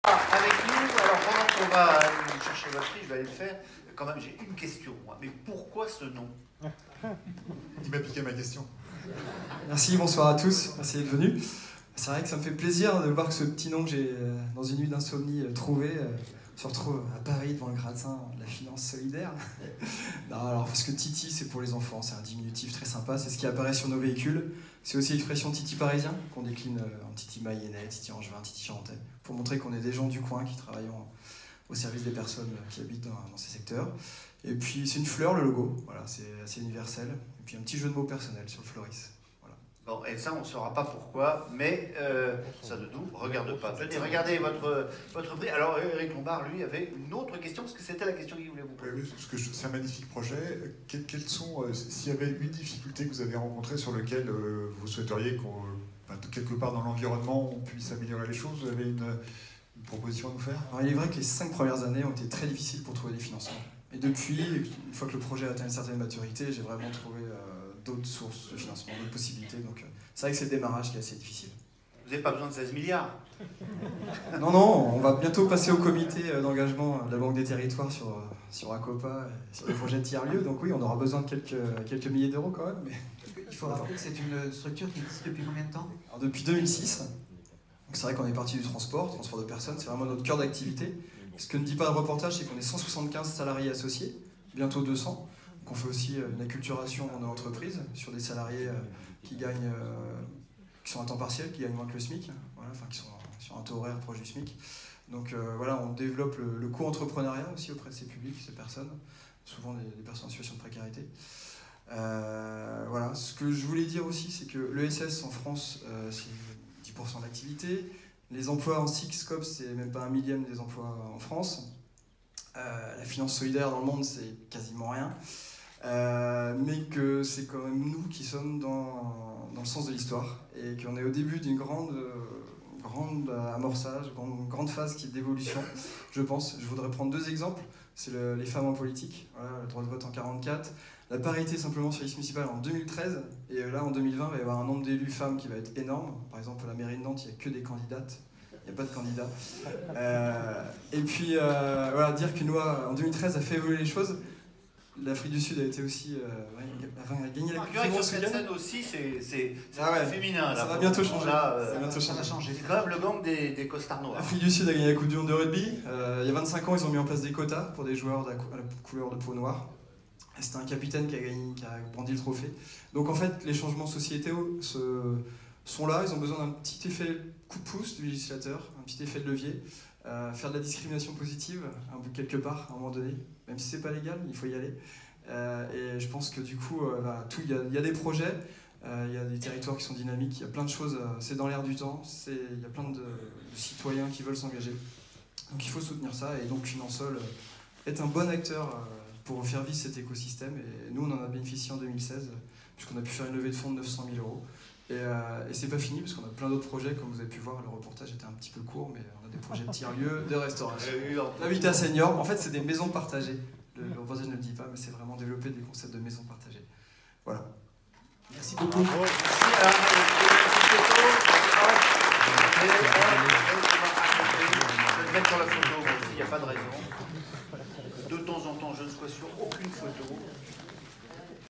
Avec nous, alors pendant qu'on va chercher votre prix, je vais aller le faire. Quand même, j'ai une question, moi. Mais pourquoi ce nom? Il m'a piqué ma question. Merci, bonsoir à tous, merci d'être venus. C'est vrai que ça me fait plaisir de voir que ce petit nom que j'ai, dans une nuit d'insomnie, trouvé, se retrouve à Paris devant le gratin de la finance solidaire. Non, alors, parce que Titi, c'est pour les enfants, c'est un diminutif très sympa, c'est ce qui apparaît sur nos véhicules. C'est aussi l'expression Titi parisien, qu'on décline en Titi mayennais, Titi angevin, Titi charentais, pour montrer qu'on est des gens du coin qui travaillent au service des personnes qui habitent dans ces secteurs. Et puis c'est une fleur, le logo, voilà, c'est assez universel. Et puis un petit jeu de mots personnel sur le Floris. Voilà. Bon, et ça, on ne saura pas pourquoi, mais ça ne nous regarde pas. Venez, regardez votre prix. Alors, Eric Lombard, lui, avait une autre question, parce que c'était la question qu'il voulait vous poser. Oui, parce que c'est un magnifique projet. Quelles sont, s'il y avait une difficulté que vous avez rencontrée sur laquelle vous souhaiteriez qu'en quelque part dans l'environnement, on puisse améliorer les choses, vous avez une proposition à nous faire? Alors, il est vrai que les 5 premières années ont été très difficiles pour trouver des financements. Et depuis, une fois que le projet a atteint une certaine maturité, j'ai vraiment trouvé d'autres sources de financement, d'autres possibilités. Donc c'est vrai que c'est le démarrage qui est assez difficile. Vous n'avez pas besoin de 16 milliards. Non, non, on va bientôt passer au comité d'engagement de la Banque des Territoires sur Acopa, sur les projets de tiers-lieux. Donc oui, on aura besoin de quelques milliers d'euros quand même. Mais... Il faut rappeler que c'est une structure qui existe depuis combien de temps? Alors, depuis 2006. Donc c'est vrai qu'on est parti du transport de personnes, c'est vraiment notre cœur d'activité. Ce que ne dit pas le reportage, c'est qu'on est 175 salariés associés, bientôt 200. Donc on fait aussi une acculturation dans nos entreprises sur des salariés qui sont à temps partiel, qui gagnent moins que le SMIC, voilà, enfin qui sont sur un taux horaire proche du SMIC. Donc voilà, on développe le co-entrepreneuriat aussi auprès de ces publics, ces personnes, souvent des personnes en situation de précarité. Voilà, ce que je voulais dire aussi, c'est que l'ESS en France, c'est 10% d'activité. Les emplois en SIC-SCOP, c'est même pas 1/1000 des emplois en France. La finance solidaire dans le monde, c'est quasiment rien. Mais que c'est quand même nous qui sommes dans le sens de l'histoire et qu'on est au début d'une grande amorçage, grande phase d'évolution, je pense. Je voudrais prendre 2 exemples. C'est les femmes en politique, voilà, le droit de vote en 1944, la parité simplement sur la liste municipale en 2013, et là en 2020 il va y avoir un nombre d'élus femmes qui va être énorme. Par exemple, à la mairie de Nantes, il n'y a que des candidates, il n'y a pas de candidats. Et puis voilà, dire qu'une loi en 2013 a fait évoluer les choses. L'Afrique du Sud a été aussi a gagné la Coupe du Monde sur cette scène aussi, c'est féminin. Ça va bientôt changer. Ça va changer. C'est quand même le gang des costards noirs. L'Afrique du Sud a gagné la Coupe du Monde de rugby. Il y a 25 ans, ils ont mis en place des quotas pour des joueurs à la couleur de peau noire. C'était un capitaine qui a brandi le trophée. Donc en fait, les changements sociétaux sont là. Ils ont besoin d'un petit effet coup de pouce du législateur, un petit effet de levier. Faire de la discrimination positive, quelque part, à un moment donné. Même si c'est pas légal, il faut y aller. Et je pense que du coup, il y a des projets, il y a des territoires qui sont dynamiques, il y a plein de choses, c'est dans l'air du temps, il y a plein de citoyens qui veulent s'engager. Donc il faut soutenir ça, et donc Finansol est un bon acteur pour faire vivre cet écosystème. Et nous, on en a bénéficié en 2016, puisqu'on a pu faire une levée de fonds de 900 000 euros. Et c'est pas fini, parce qu'on a plein d'autres projets, comme vous avez pu voir, le reportage était un petit peu court, mais on a des projets de tiers-lieux, de restauration, l'habitat senior. En fait, c'est des maisons partagées. Le reportage ne le dit pas, mais c'est vraiment développer des concepts de maisons partagées. Voilà. Merci beaucoup.